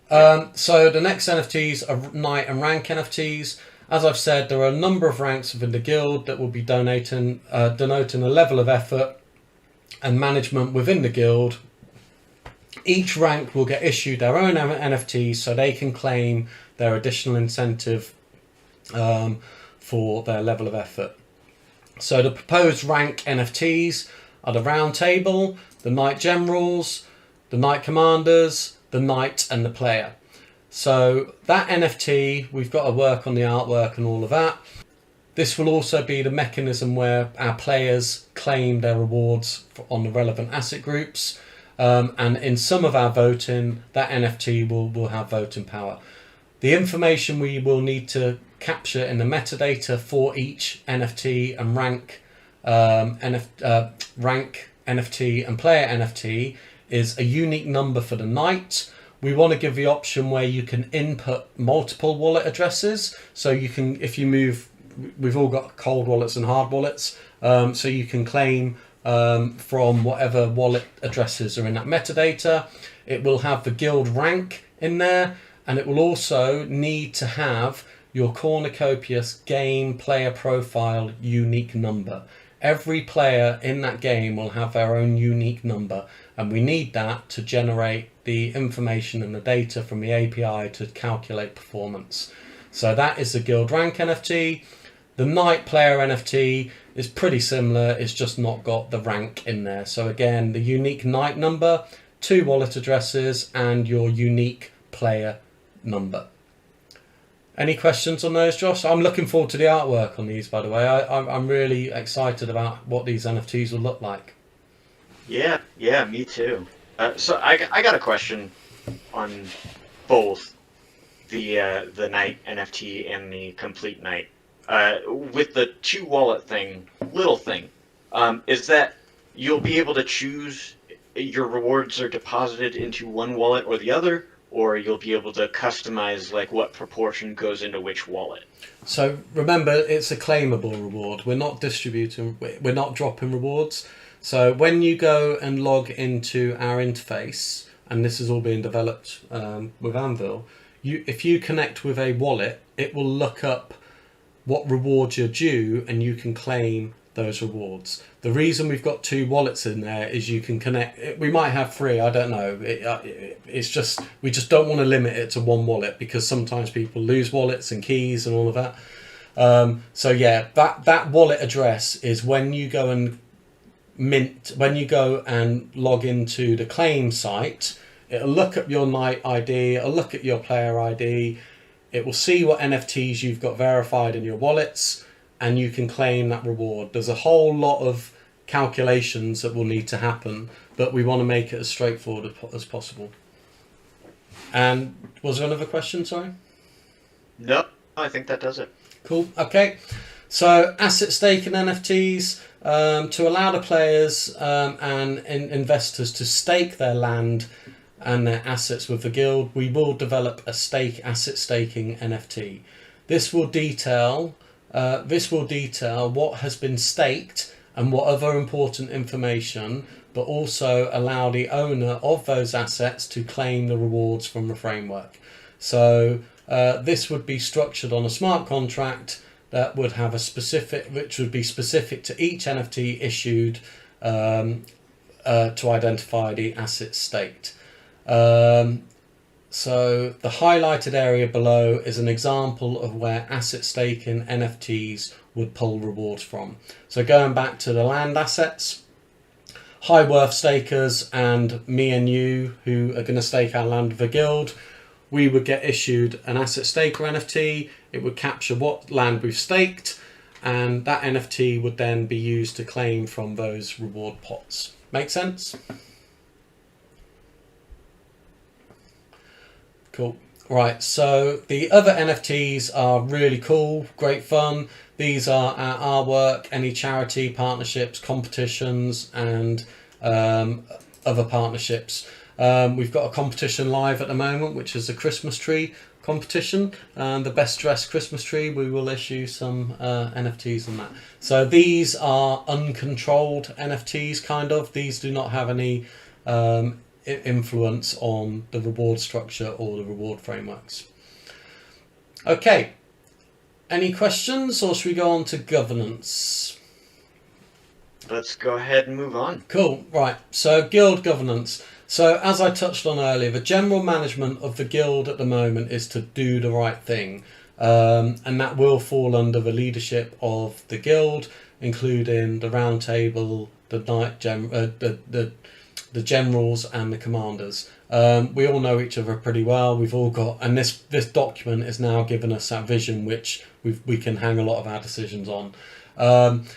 So the next NFTs are night and rank NFTs. As I've said, there are a number of ranks within the guild that will be denoting a level of effort and management within the guild. Each rank will get issued their own NFTs so they can claim their additional incentive for their level of effort. So the proposed rank NFTs are the Round Table, the Knight Generals, the Knight Commanders, the Knight and the Player. So that NFT, we've got to work on the artwork and all of that. This will also be the mechanism where our players claim their rewards on the relevant asset groups. And in some of our voting, that NFT will have voting power. The information we will need to capture in the metadata for each NFT and rank NFT and player NFT is a unique number for the Knight. We want to give the option where you can input multiple wallet addresses. So you can, if you move, we've all got cold wallets and hard wallets. So you can claim from whatever wallet addresses are in that metadata. It will have the guild rank in there, and it will also need to have your Cornucopias game player profile unique number. Every player in that game will have their own unique number, and we need that to generate the information and the data from the API to calculate performance. So that is the guild rank NFT. The Knight player NFT is pretty similar, it's just not got the rank in there. So again, the unique Knight number, 2 wallet addresses, and your unique player number. Any questions on those, Josh? I'm looking forward to the artwork on these, by the way. I'm really excited about what these NFTs will look like. Yeah, me too. So I got a question on both the Knight NFT and the Complete Knight. With the 2 wallet thing, little thing, is that you'll be able to choose your rewards are deposited into one wallet or the other, or you'll be able to customize like what proportion goes into which wallet. So remember, it's a claimable reward. We're not distributing, we're not dropping rewards. So when you go and log into our interface, and this is all being developed with Anvil, if you connect with a wallet, it will look up what rewards you're due and you can claim those rewards. The reason we've got 2 wallets in there is you can connect. We might have 3, I don't know. It's just, we just don't want to limit it to 1 wallet because sometimes people lose wallets and keys and all of that. So yeah, that wallet address is when you go and when you go and log into the claim site, it'll look at your Knight ID, it'll look at your player ID, it will see what NFTs you've got verified in your wallets, and you can claim that reward. There's a whole lot of calculations that will need to happen, but we want to make it as straightforward as possible. And was there another question, sorry? No, I think that does it. Cool, okay. So asset staking NFTs, to allow the players and investors to stake their land and their assets with the guild, we will develop a asset staking NFT. This will detail what has been staked and what other important information, but also allow the owner of those assets to claim the rewards from the framework. So this would be structured on a smart contract that would have which would be specific to each NFT issued to identify the assets staked. So the highlighted area below is an example of where asset staking NFTs would pull rewards from. So going back to the land assets, high worth stakers and me and you who are going to stake our land with the guild, we would get issued an asset staker NFT. It would capture what land we've staked, and that NFT would then be used to claim from those reward pots. Make sense? Cool. Right, so the other NFTs are really cool, great fun. These are our artwork, any charity partnerships, competitions, and other partnerships. We've got a competition live at the moment, which is a Christmas tree competition. The best dressed Christmas tree, we will issue some NFTs on that. So these are uncontrolled NFTs, kind of. These do not have any influence on the reward structure or the reward frameworks. Okay, any questions, or should we go on to governance? Let's go ahead and move on. Cool, right, so guild governance. So as I touched on earlier, the general management of the guild at the moment is to do the right thing. And that will fall under the leadership of the guild, including the round table, the the generals and the commanders. We all know each other pretty well. We've all got, and this document is now giving us that vision which we can hang a lot of our decisions on. And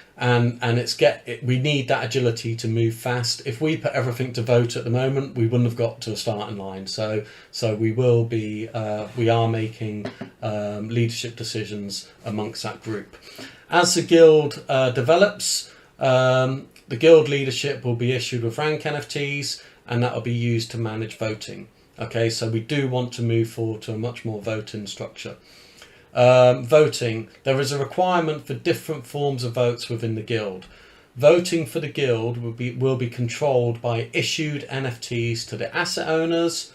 we need that agility to move fast. If we put everything to vote at the moment, we wouldn't have got to a starting line. So we are making leadership decisions amongst that group. As the guild develops, the guild leadership will be issued with rank NFTs, and that will be used to manage voting. Okay, so we do want to move forward to a much more voting structure. Voting. There is a requirement for different forms of votes within the guild. Voting for the guild will be controlled by issued NFTs to the asset owners,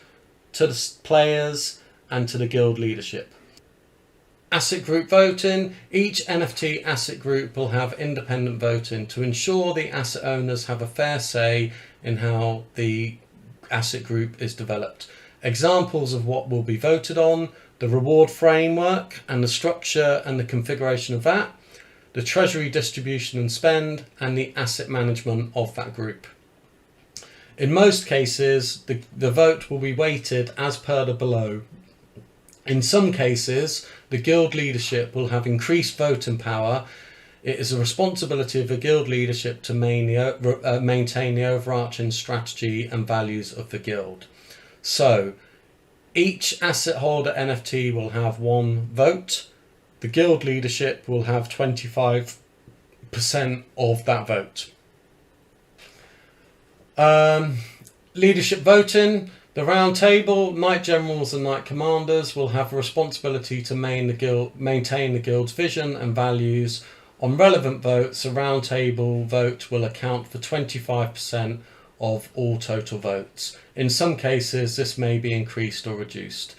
to the players, and to the guild leadership. Asset group voting. Each NFT asset group will have independent voting to ensure the asset owners have a fair say in how the asset group is developed. Examples of what will be voted on: the reward framework and the structure and the configuration of that, the treasury distribution and spend, and the asset management of that group. In most cases, the vote will be weighted as per the below. In some cases, the guild leadership will have increased voting power. It is a responsibility of the guild leadership to maintain the overarching strategy and values of the guild. So, each asset holder NFT will have one vote. The guild leadership will have 25% of that vote. Leadership voting. The round table, knight generals and knight commanders will have a responsibility to maintain the guild's vision and values. On relevant votes, a round table vote will account for 25% of all total votes. In some cases, this may be increased or reduced.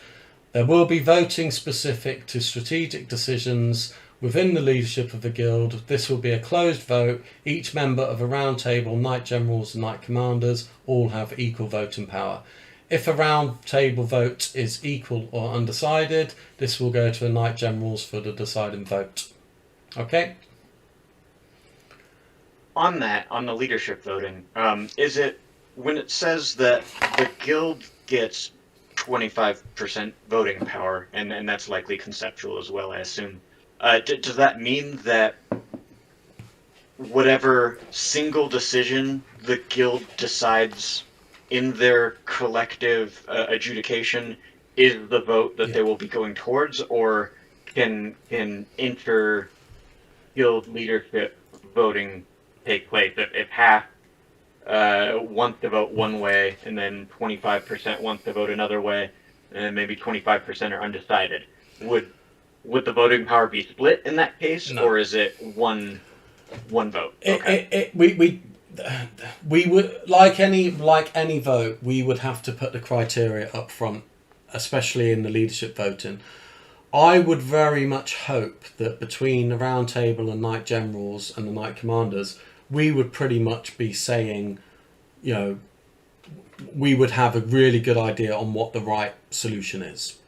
There will be voting specific to strategic decisions within the leadership of the guild. This will be a closed vote. Each member of a round table, knight generals and knight commanders, all have equal voting power. If a round table vote is equal or undecided, this will go to the knight generals for the deciding vote. Okay? On the leadership voting, is it, when it says that the guild gets 25% voting power, and that's likely conceptual as well, I assume, does that mean that whatever single decision the guild decides in their collective adjudication is the vote that they will be going towards, or can inter-guild leadership voting take place if half wants to vote one way and then 25% wants to vote another way, and then maybe 25% are undecided? Would the voting power be split in that case? No. Or is it one vote? Okay. We would, like any vote, we would have to put the criteria up front, especially in the leadership voting. I would very much hope that between the round table and knight generals and the knight commanders, we would pretty much be saying, we would have a really good idea on what the right solution is,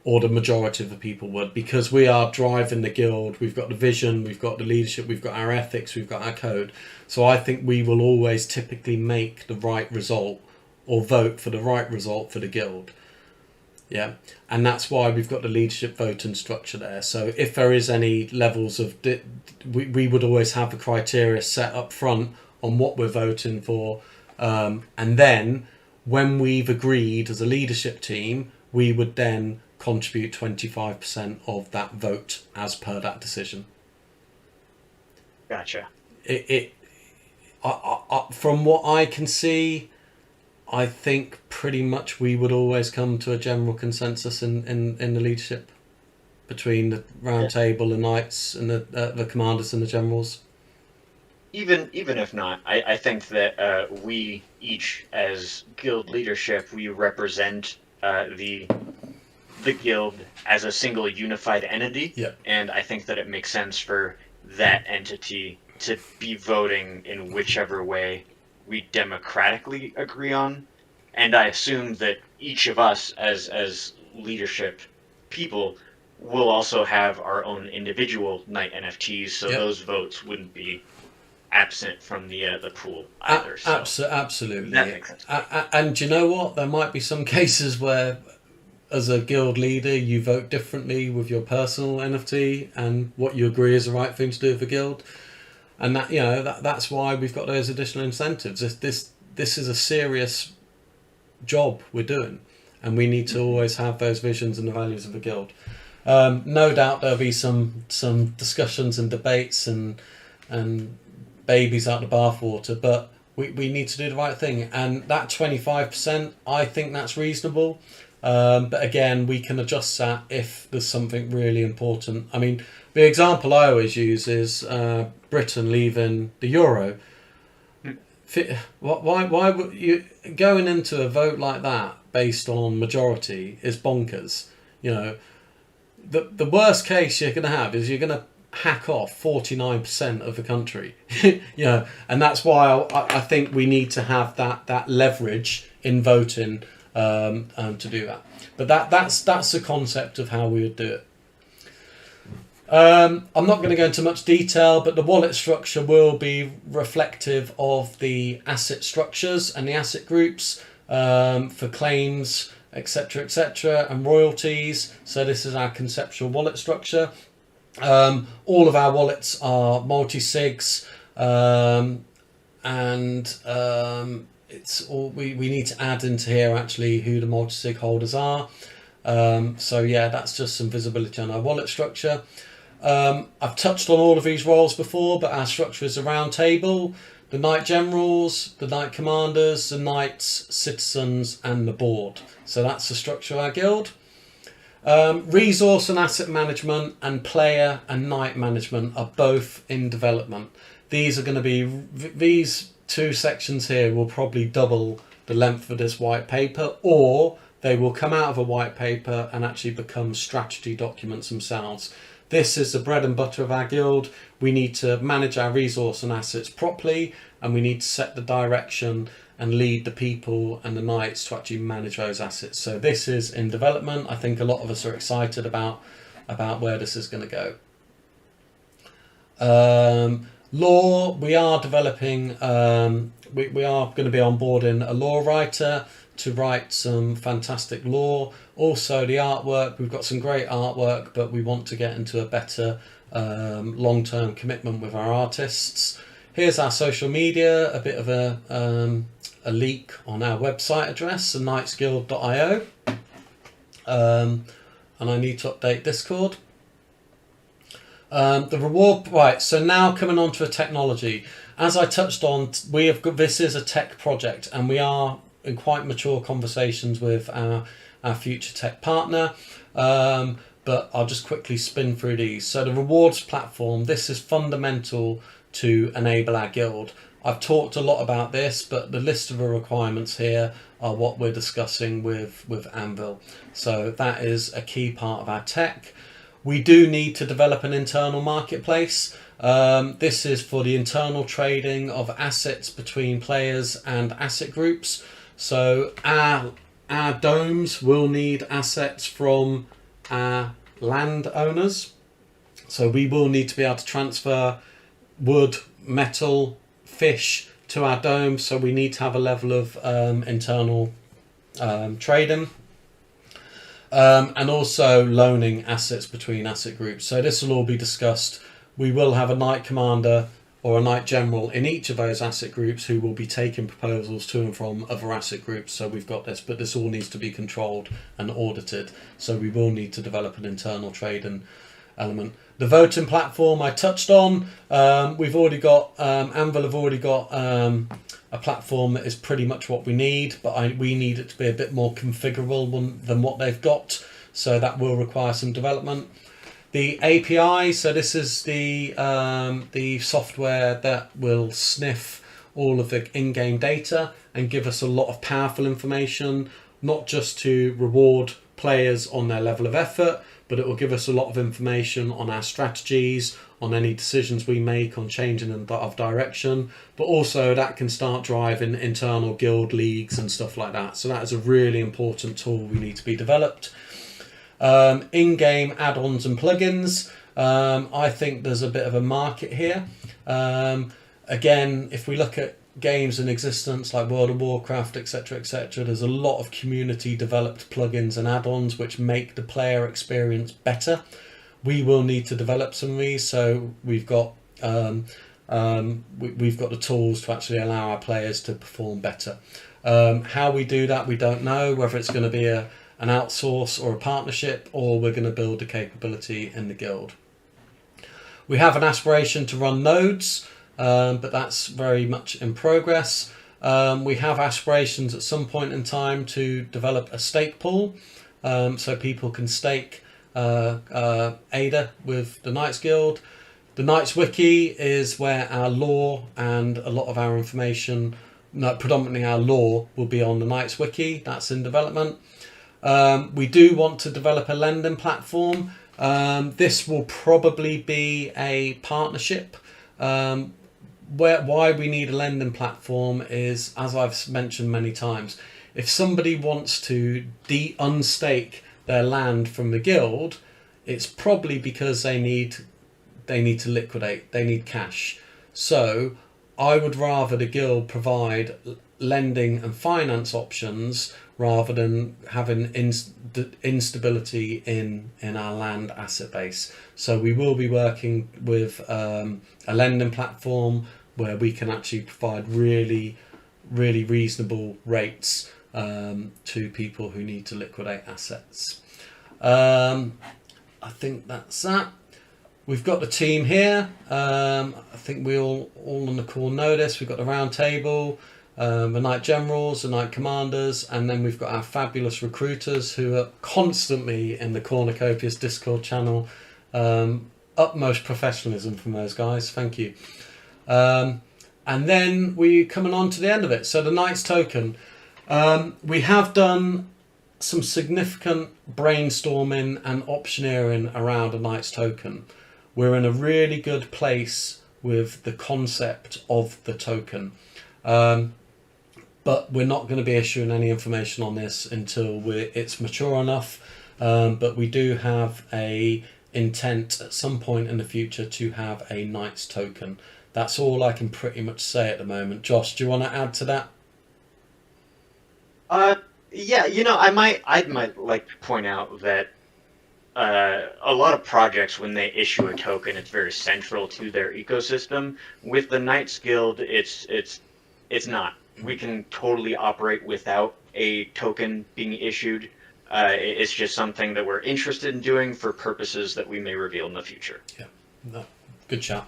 or the majority of the people would, because we are driving the guild. We've got the vision, we've got the leadership, we've got our ethics, we've got our code. So I think we will always typically make the right result or vote for the right result for the guild. Yeah, and that's why we've got the leadership voting structure there. So if there is any levels of, we would always have the criteria set up front on what we're voting for, and then when we've agreed as a leadership team, we would then contribute 25% of that vote as per that decision. Gotcha. From what I can see, I think pretty much we would always come to a general consensus in the leadership between the round table, the knights, and the commanders and the generals. even if not, I think that we each, as guild leadership, we represent the guild as a single unified entity, Yeah. and I think that it makes sense for that entity to be voting in whichever way we democratically agree on. And I assume that each of us, as leadership people, will also have our own individual Knight NFTs, so Yep. those votes wouldn't be absent from the pool either. So Absolutely. that makes sense. And do you know what? There might be some cases where, as a guild leader, you vote differently with your personal NFT and what you agree is the right thing to do for guild. And that, you know, that's why we've got those additional incentives. This is a serious job we're doing, and we need to always have those visions and the values of a guild. No doubt there'll be some discussions and debates and babies out the bathwater, but we need to do the right thing. And that 25%, I think that's reasonable. But again, we can adjust that if there's something really important. I mean, the example I always use is Britain leaving the euro. Why would you going into a vote like that based on majority is bonkers? You know, the worst case you're going to have is you're going to hack off 49% of the country. You know, and that's why I think we need to have that leverage in voting to do that. But that's the concept of how we would do it. I'm not going to go into much detail, but the wallet structure will be reflective of the asset structures and the asset groups for claims, etc., and royalties. So this is our conceptual wallet structure. All of our wallets are multi-sigs, and it's all we need to add into here actually who the multi-sig holders are. So yeah, that's just some visibility on our wallet structure. I've touched on all of these roles before, but our structure is a round table: the Knight Generals, the Knight Commanders, the Knights, Citizens, and the Board. So that's the structure of our guild. Resource and asset management and player and Knight management are both in development. These are going to be, these two sections here will probably double the length of this white paper, or they will come out of a white paper and actually become strategy documents themselves. This is the bread and butter of our guild. We need to manage our resource and assets properly, and we need to set the direction and lead the people and the knights to actually manage those assets. So this is in development. I think a lot of us are excited about where this is going to go. Law, we are developing, we are going to be onboarding a law writer to write some fantastic law. Also the artwork, we've got some great artwork, but we want to get into a better long-term commitment with our artists. Here's our social media, a bit of a leak on our website address, knightsguild.io. And I need to update Discord. The reward, right, so now coming on to a technology. As I touched on, this is a tech project, and we are in quite mature conversations with our future tech partner. But I'll just quickly spin through these. So the rewards platform, this is fundamental to enable our guild. I've talked a lot about this, but the list of the requirements here are what we're discussing with Anvil. So that is a key part of our tech. We do need to develop an internal marketplace. This is for the internal trading of assets between players and asset groups. So our domes will need assets from our landowners. So we will need to be able to transfer wood, metal, fish to our dome. So we need to have a level of internal trading. And also loaning assets between asset groups. So this will all be discussed. We will have a Knight Commander or a Knight General in each of those asset groups who will be taking proposals to and from other asset groups. So we've got this, but this all needs to be controlled and audited. So we will need to develop an internal trading element. The voting platform I touched on. We've already got, Anvil have already got a platform that is pretty much what we need, but we need it to be a bit more configurable than what they've got. So that will require some development. The API, so this is the software that will sniff all of the in-game data and give us a lot of powerful information, not just to reward players on their level of effort, but it will give us a lot of information on our strategies, on any decisions we make, on changing of direction, but also that can start driving internal guild leagues and stuff like that. So that is a really important tool we need to be developed. In-game add-ons and plugins. I think there's a bit of a market here. Again, if we look at games in existence like World of Warcraft, etc., there's a lot of community developed plugins and add-ons which make the player experience better. We will need to develop some of these, so we've got the tools to actually allow our players to perform better. How we do that, we don't know, whether it's going to be an outsource or a partnership, or we're going to build the capability in the guild. We have an aspiration to run nodes, but that's very much in progress. We have aspirations at some point in time to develop a stake pool, so people can stake ADA with the Knights Guild. The Knights Wiki is where our lore and a lot of our information, predominantly our lore, will be on the Knights Wiki. That's in development. We do want to develop a lending platform. This will probably be a partnership. Why we need a lending platform is, as I've mentioned many times, if somebody wants to unstake their land from the guild, it's probably because they need to liquidate, they need cash. So I would rather the guild provide lending and finance options rather than having instability in our land asset base. So we will be working with a lending platform where we can actually provide really reasonable rates to people who need to liquidate assets. I think that's that. We've got the team here. I think we all on the call know this. We've got the round table, the Knight Generals, the Knight Commanders, and then we've got our fabulous recruiters who are constantly in the Cornucopias Discord channel. Utmost professionalism from those guys. Thank you. And then we're coming on to the end of it. So the Knights token. We have done some significant brainstorming and optioneering around a Knights token. We're in a really good place with the concept of the token. But we're not going to be issuing any information on this until it's mature enough. But we do have a intent at some point in the future to have a Knights token. That's all I can pretty much say at the moment. Josh, do you want to add to that? Yeah, I might like to point out that a lot of projects, when they issue a token, it's very central to their ecosystem. With the Knights Guild, it's not. We can totally operate without a token being issued. It's just something that we're interested in doing for purposes that we may reveal in the future. Yeah, no, good chat.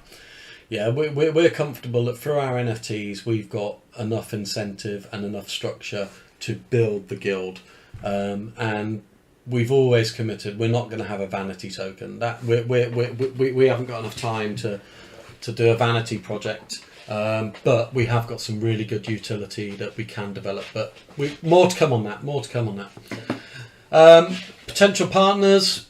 Yeah, we're comfortable that through our NFTs we've got enough incentive and enough structure to build the guild, and we've always committed we're not going to have a vanity token. That we haven't got enough time to do a vanity project, but we have got some really good utility that we can develop. But more to come on that. Potential partners,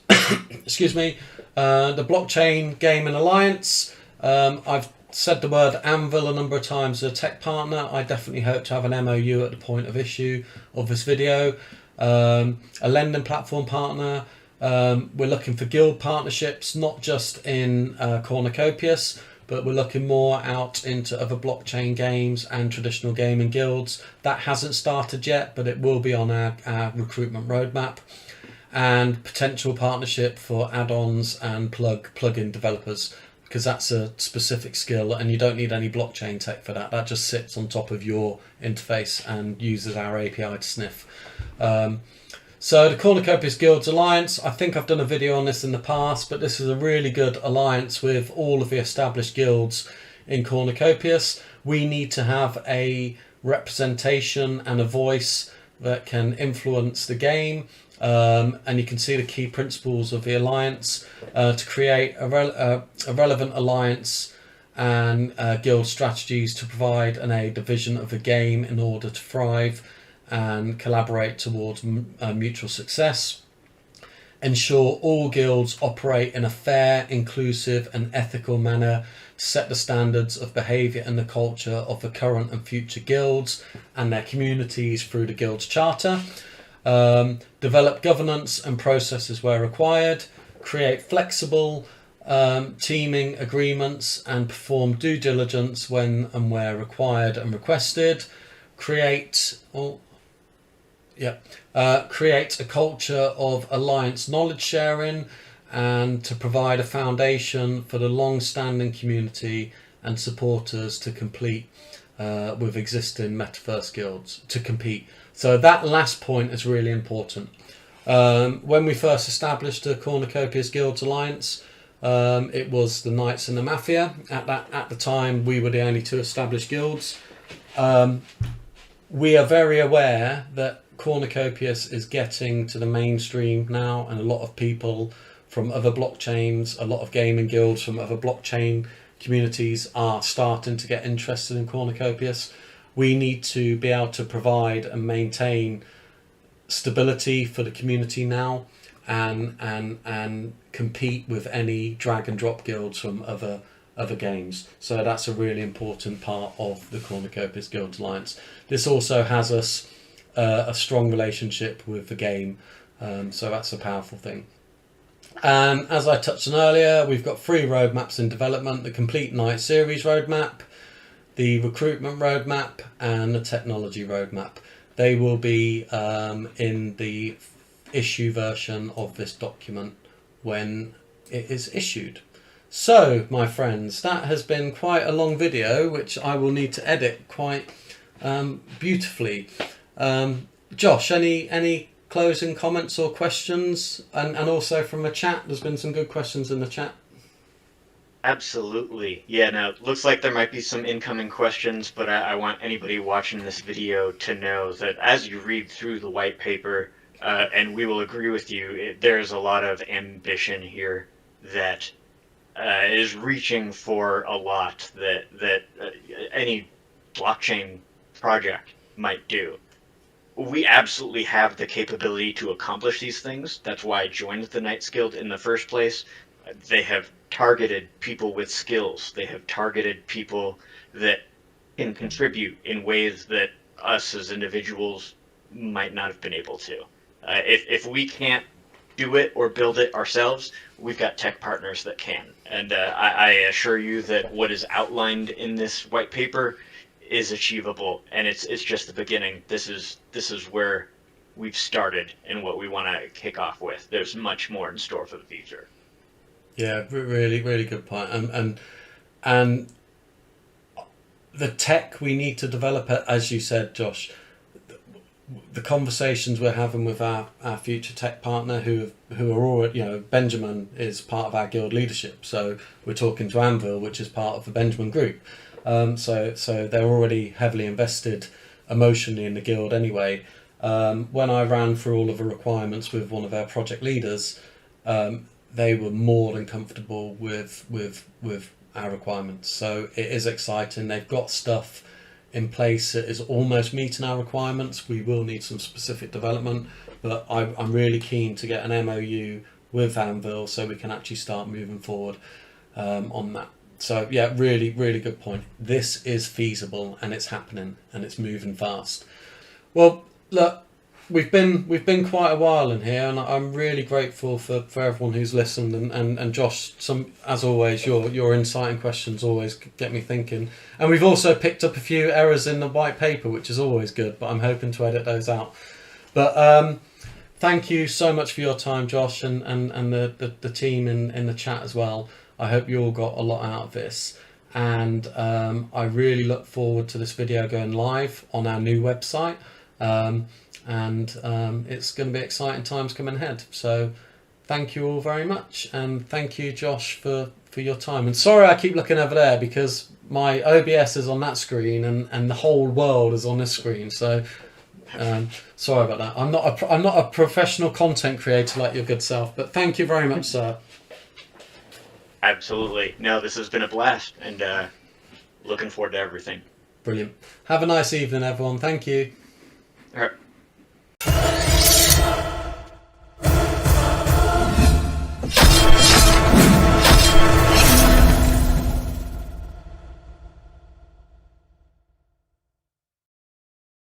excuse me, the Blockchain Gaming Alliance. I've said the word Anvil a number of times as a tech partner. I definitely hope to have an MOU at the point of issue of this video. A lending platform partner. We're looking for guild partnerships, not just in Cornucopias, but we're looking more out into other blockchain games and traditional gaming guilds. That hasn't started yet, but it will be on our recruitment roadmap. And potential partnership for add-ons and plug-in developers, because that's a specific skill and you don't need any blockchain tech for that. That just sits on top of your interface and uses our API to sniff. So the Cornucopias Guilds Alliance, I think I've done a video on this in the past, but this is a really good alliance with all of the established guilds in Cornucopias. We need to have a representation and a voice that can influence the game. And you can see the key principles of the alliance to create a relevant alliance and guild strategies to provide a vision of the game in order to thrive and collaborate towards mutual success. Ensure all guilds operate in a fair, inclusive and ethical manner to set the standards of behaviour and the culture of the current and future guilds and their communities through the guild's charter. Develop governance and processes where required. Create flexible teaming agreements and perform due diligence when and where required and requested. Create a culture of alliance knowledge sharing and to provide a foundation for the long-standing community and supporters to complete with existing metaverse guilds to compete. So that last point is really important. When we first established the Cornucopias Guilds Alliance, it was the Knights and the Mafia. At the time, we were the only two established guilds. We are very aware that Cornucopias is getting to the mainstream now, and a lot of people from other blockchains, a lot of gaming guilds from other blockchain communities are starting to get interested in Cornucopias. We need to be able to provide and maintain stability for the community now, and compete with any drag and drop guilds from other games. So that's a really important part of the Cornucopias Guilds Alliance. This also has us a strong relationship with the game, so that's a powerful thing. And as I touched on earlier, we've got 3 roadmaps in development: the Complete Night Series roadmap, the recruitment roadmap, and the technology roadmap. They will be in the issue version of this document when it is issued. So, my friends, that has been quite a long video, which I will need to edit quite beautifully. Josh, any closing comments or questions? And also from the chat, there's been some good questions in the chat. Absolutely. Yeah, now it looks like there might be some incoming questions, but I want anybody watching this video to know that as you read through the white paper, and we will agree with you, there's a lot of ambition here that is reaching for a lot that any blockchain project might do. We absolutely have the capability to accomplish these things. That's why I joined the Knights Guild in the first place. They have targeted people with skills. They have targeted people that can contribute in ways that us as individuals might not have been able to. If we can't do it or build it ourselves, we've got tech partners that can. And I assure you that what is outlined in this white paper is achievable, and it's just the beginning. This is where we've started and what we want to kick off with. There's much more in store for the future. Yeah, really, really good point. And the tech we need to develop, as you said, Josh, the conversations we're having with our future tech partner who are already, Benjamin is part of our guild leadership. So we're talking to Anvil, which is part of the Benjamin group. So they're already heavily invested emotionally in the guild anyway. When I ran through all of the requirements with one of our project leaders, they were more than comfortable with our requirements. So it is exciting. They've got stuff in place that is almost meeting our requirements. We will need some specific development, but I'm really keen to get an MOU with Anvil so we can actually start moving forward on that. So yeah, really, really good point. This is feasible and it's happening and it's moving fast. Well, look, we've been quite a while in here, and I'm really grateful for everyone who's listened. And Josh, as always, your insight and questions always get me thinking. And we've also picked up a few errors in the white paper, which is always good, but I'm hoping to edit those out. But thank you so much for your time, Josh, and the team in the chat as well. I hope you all got a lot out of this. And I really look forward to this video going live on our new website. It's going to be exciting times coming ahead. So thank you all very much, and thank you, Josh, for your time. And sorry I keep looking over there because my OBS is on that screen and the whole world is on this screen. So Sorry about that. I'm not a professional content creator like your good self, but thank you very much, sir. Absolutely. No, this has been a blast, and looking forward to everything. Brilliant. Have a nice evening, everyone. Thank you. All right.